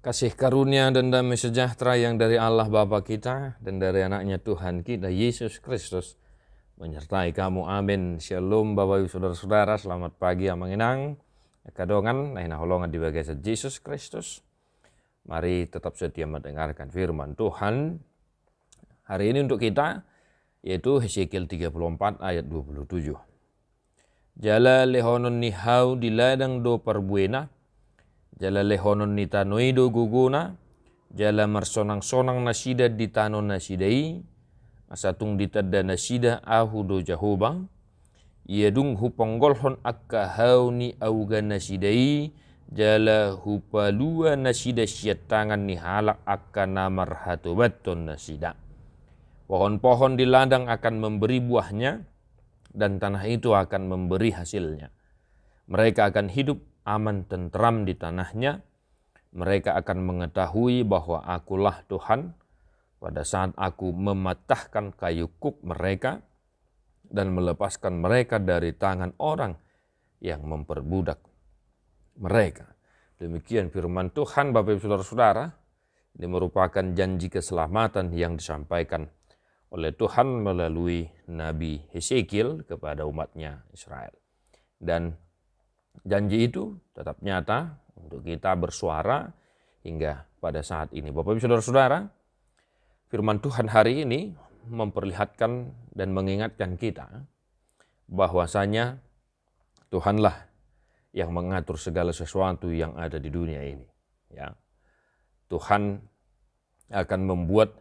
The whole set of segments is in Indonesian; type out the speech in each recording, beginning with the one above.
Kasih karunia dan damai sejahtera yang dari Allah Bapa kita dan dari anaknya Tuhan kita Yesus Kristus menyertai kamu. Amin. Shalom Bapak Ibu Saudara-saudara, selamat pagi amanginang. Kadongan naina holongan di bagian Yesus Kristus. Mari tetap setia mendengarkan firman Tuhan. Hari ini untuk kita yaitu Hesekiel 34 ayat 27. Jala lehonon nihau di ladang do perbuena, jala lehonon ni tanoi do guguna, jala marsonang-sonang nasida di tanon nasidai, asatung ditada nasida ahu do jahobang, iadung hupanggolhon akka hau ni auga nasidai, jala hupalua nasida syatangan ni halak akka namar hatubaton nasida. Pohon-pohon di ladang akan memberi buahnya, dan tanah itu akan memberi hasilnya. Mereka akan hidup aman tentram di tanahnya. Mereka akan mengetahui bahwa akulah Tuhan pada saat aku mematahkan kayu kuk mereka dan melepaskan mereka dari tangan orang yang memperbudak mereka. Demikian firman Tuhan Bapak Ibu Saudara-saudara. Ini merupakan janji keselamatan yang disampaikan oleh Tuhan melalui Nabi Hesekiel kepada umatnya Israel. Dan janji itu tetap nyata untuk kita bersuara hingga pada saat ini. Bapak Ibu Saudara-saudara, firman Tuhan hari ini memperlihatkan dan mengingatkan kita bahwasanya Tuhanlah yang mengatur segala sesuatu yang ada di dunia ini. Ya. Tuhan akan membuat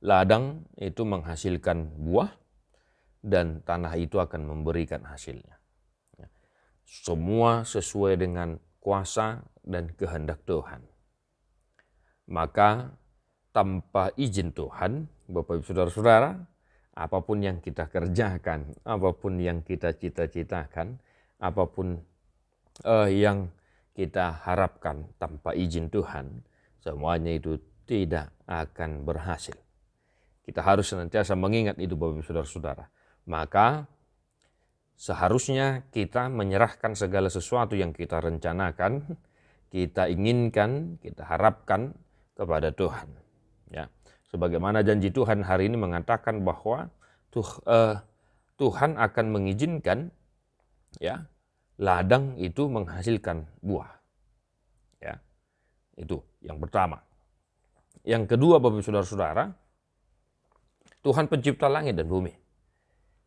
ladang itu menghasilkan buah dan tanah itu akan memberikan hasilnya. Semua sesuai dengan kuasa dan kehendak Tuhan. Maka tanpa izin Tuhan, Bapak Ibu Saudara-saudara, apapun yang kita kerjakan, apapun yang kita cita-citakan, apapun yang kita harapkan tanpa izin Tuhan, semuanya itu tidak akan berhasil. Kita harus senantiasa mengingat itu Bapak Ibu Saudara-saudara. Maka seharusnya kita menyerahkan segala sesuatu yang kita rencanakan, kita inginkan, kita harapkan kepada Tuhan. Ya, sebagaimana janji Tuhan hari ini mengatakan bahwa Tuhan akan mengizinkan ya ladang itu menghasilkan buah. Ya, itu yang pertama. Yang kedua Bapak Ibu Saudara-saudara, Tuhan pencipta langit dan bumi.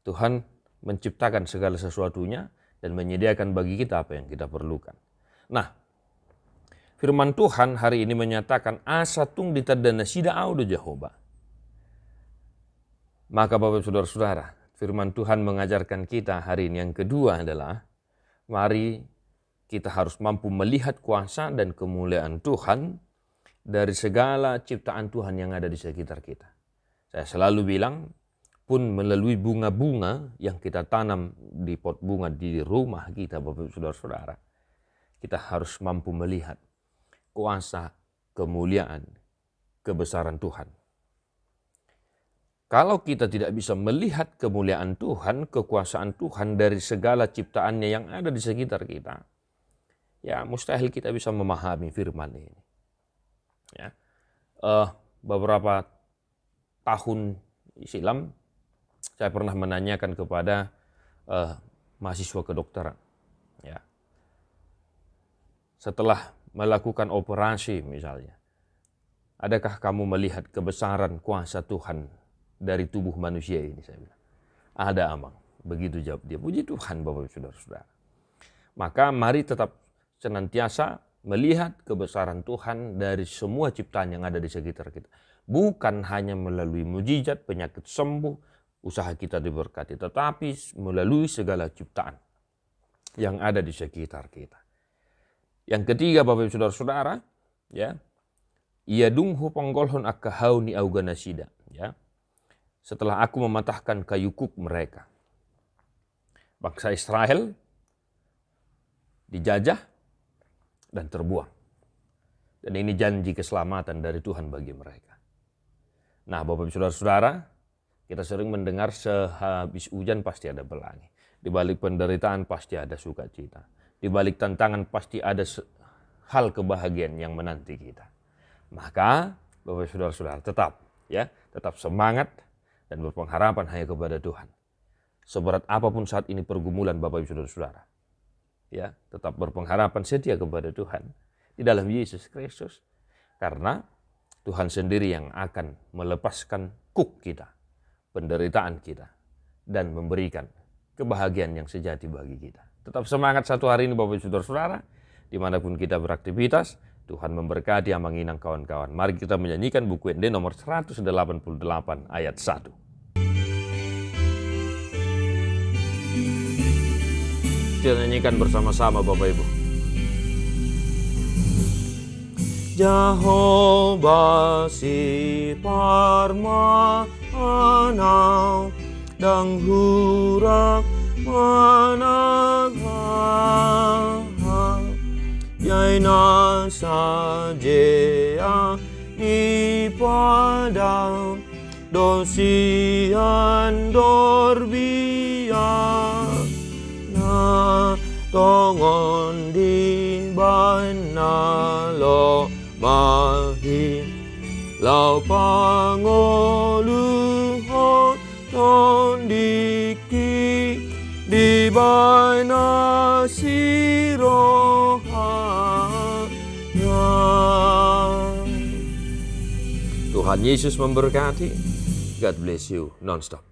Tuhan menciptakan segala sesuatunya dan menyediakan bagi kita apa yang kita perlukan. Nah, firman Tuhan hari ini menyatakan asatung ditadana sida audo Jehovah. Maka Bapak Saudara-saudara, firman Tuhan mengajarkan kita hari ini yang kedua adalah mari kita harus mampu melihat kuasa dan kemuliaan Tuhan dari segala ciptaan Tuhan yang ada di sekitar kita. Saya selalu bilang, pun melalui bunga-bunga yang kita tanam di pot bunga di rumah kita, Bapak Saudara-saudara, kita harus mampu melihat kuasa, kemuliaan, kebesaran Tuhan. Kalau kita tidak bisa melihat kemuliaan Tuhan, kekuasaan Tuhan dari segala ciptaannya yang ada di sekitar kita, ya mustahil kita bisa memahami firman ini. Ya, beberapa tahun silam saya pernah menanyakan kepada mahasiswa kedokteran, ya, setelah melakukan operasi misalnya, adakah kamu melihat kebesaran kuasa Tuhan dari tubuh manusia ini? Saya bilang, ada Amang. Begitu jawab dia. Puji Tuhan Bapak Saudara-saudara. Maka mari tetap senantiasa melihat kebesaran Tuhan dari semua ciptaan yang ada di sekitar kita. Bukan hanya melalui mujizat, penyakit sembuh, usaha kita diberkati, tetapi melalui segala ciptaan yang ada di sekitar kita. Yang ketiga Bapak Ibu Saudara-saudara, ya, iadunghu panggolhon akka hauni auganasida, ya. Setelah aku mematahkan kayu kuk mereka, bangsa Israel dijajah dan terbuang. Dan ini janji keselamatan dari Tuhan bagi mereka. Nah Bapak Ibu Saudara-saudara, kita sering mendengar sehabis hujan pasti ada pelangi. Di balik penderitaan pasti ada sukacita. Di balik tantangan pasti ada hal kebahagiaan yang menanti kita. Maka Bapak Saudara-saudara tetap semangat dan berpengharapan hanya kepada Tuhan. Seberat apapun saat ini pergumulan Bapak Ibu Saudara-saudara, ya, tetap berpengharapan setia kepada Tuhan di dalam Yesus Kristus, karena Tuhan sendiri yang akan melepaskan kuk kita, penderitaan kita, dan memberikan kebahagiaan yang sejati bagi kita. Tetap semangat satu hari ini Bapak Ibu Saudara-saudara, dimanapun kita beraktivitas. Tuhan memberkati Amang Inang kawan-kawan. Mari kita menyanyikan buku ND nomor 188 ayat 1. Kita nyanyikan bersama-sama Bapak Ibu. Jehovah si parmanau dang hurak managha yai nasa jea ni padang dosian dorbia na tongon di banalo mahi lau pangoluhot tondiki di bana sirohanya. Tuhan Yesus memberkati. God bless you non-stop.